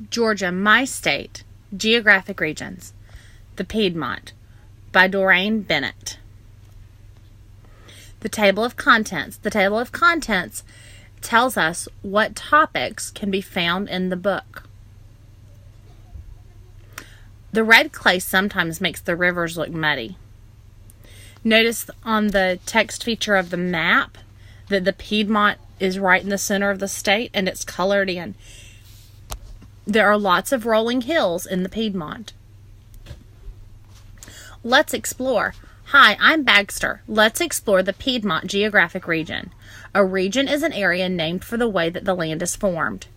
Georgia, My State, Geographic Regions, the Piedmont, by Doreen Bennett. The table of contents. The table of contents tells us what topics can be found in the book. The red clay sometimes makes the rivers look muddy. Notice on the text feature of the map that the Piedmont is right in the center of the state and it's colored in. There are lots of rolling hills in the Piedmont. Let's explore. Hi, I'm Baxter. Let's explore the Piedmont geographic region. A region is an area named for the way that the land is formed.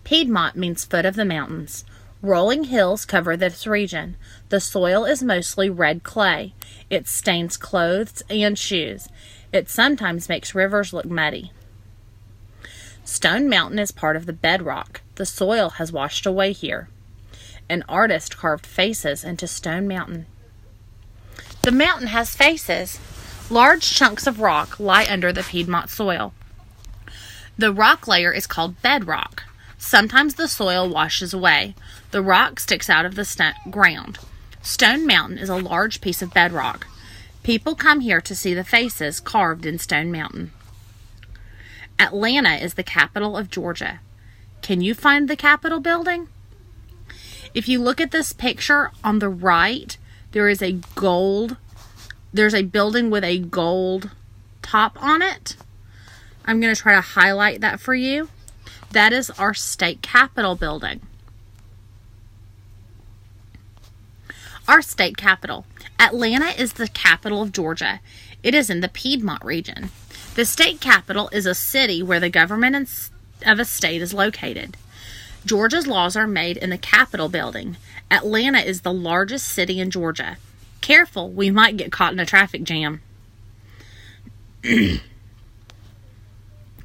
Piedmont means foot of the mountains. Rolling hills cover this region. The soil is mostly red clay. It stains clothes and shoes. It sometimes makes rivers look muddy. Stone Mountain is part of the bedrock. The soil has washed away here. An artist carved faces into Stone Mountain. The mountain has faces. Large chunks of rock lie under the Piedmont soil. The rock layer is called bedrock. Sometimes the soil washes away. The rock sticks out of the ground. Stone Mountain is a large piece of bedrock. People come here to see the faces carved in Stone Mountain. Atlanta is the capital of Georgia. Can you find the Capitol building? If you look at this picture on the right, there's a building with a gold top on it. I'm going to try to highlight that for you. That is our state capitol building. Our state capital. Atlanta is the capital of Georgia. It is in the Piedmont region. The state capital is a city where the government of a state is located. Georgia's laws are made in the Capitol building. Atlanta is the largest city in Georgia. Careful, we might get caught in a traffic jam.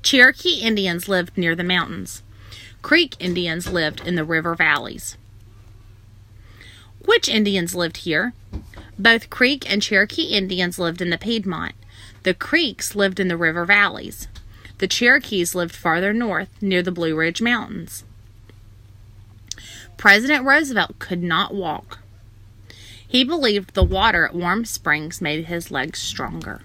Cherokee Indians lived near the mountains. Creek Indians lived in the river valleys. Which Indians lived here? Both Creek and Cherokee Indians lived in the Piedmont. The Creeks lived in the river valleys. The Cherokees lived farther north, near the Blue Ridge Mountains. President Roosevelt could not walk. He believed the water at Warm Springs made his legs stronger.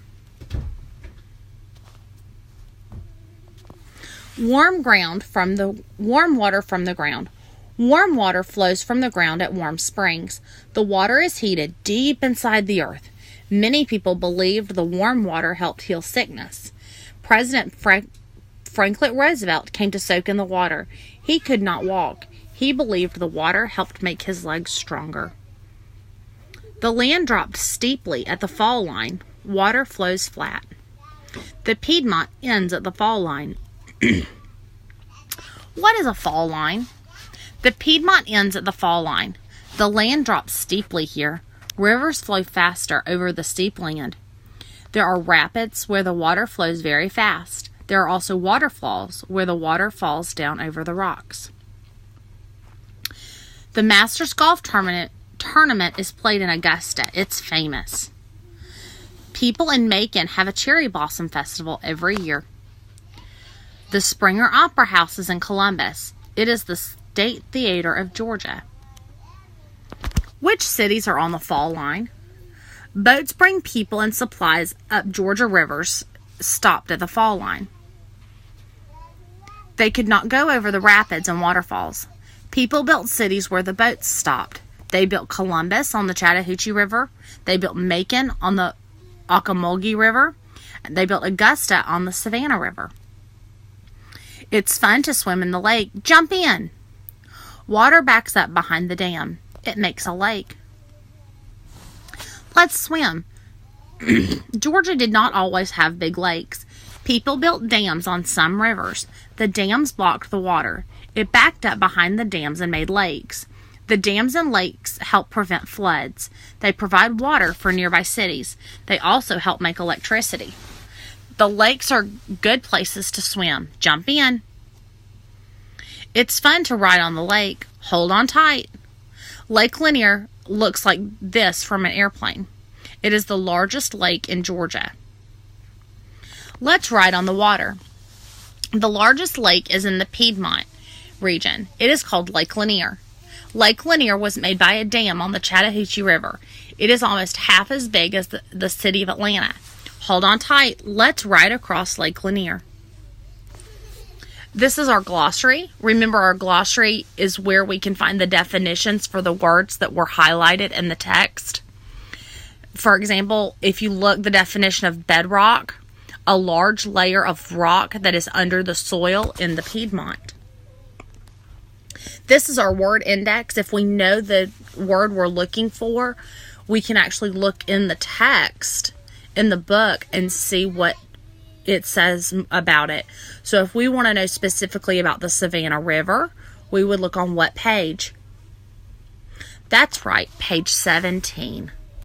Warm water from the ground. Warm water flows from the ground at Warm Springs. The water is heated deep inside the earth. Many people believed the warm water helped heal sickness. President Franklin Roosevelt came to soak in the water. He could not walk. He believed the water helped make his legs stronger. The land dropped steeply at the fall line. Water flows flat. The Piedmont ends at the fall line. What is a fall line? The Piedmont ends at the fall line. The land drops steeply here. Rivers flow faster over the steep land. There are rapids where the water flows very fast. There are also waterfalls where the water falls down over the rocks. The Masters Golf Tournament is played in Augusta. It's famous. People in Macon have a cherry blossom festival every year. The Springer Opera House is in Columbus. It is the State Theater of Georgia. Which cities are on the fall line? Boats bring people and supplies up Georgia rivers stopped at the fall line. They could not go over the rapids and waterfalls. People built cities where the boats stopped. They built Columbus on the Chattahoochee River. They built Macon on the Ocmulgee River. They built Augusta on the Savannah River. It's fun to swim in the lake. Jump in! Water backs up behind the dam. It makes a lake. Let's swim. Georgia did not always have big lakes. People built dams on some rivers. The dams blocked the water. It backed up behind the dams and made lakes. The dams and lakes help prevent floods. They provide water for nearby cities. They also help make electricity. The lakes are good places to swim. Jump in. It's fun to ride on the lake. Hold on tight. Lake Lanier looks like this from an airplane. It is the largest lake in Georgia. Let's ride on the water. The largest lake is in the Piedmont. region. It is called Lake Lanier. Lake Lanier was made by a dam on the Chattahoochee River. It is almost half as big as the city of Atlanta. Hold on tight. Let's ride across Lake Lanier. This is our glossary. Remember, our glossary is where we can find the definitions for the words that were highlighted in the text. For example, if you look the definition of bedrock, a large layer of rock that is under the soil in the Piedmont. This is our word index. If we know the word we're looking for, we can actually look in the text in the book and see what it says about it. So if we want to know specifically about the Savannah River, we would look on what page? That's right, page 17.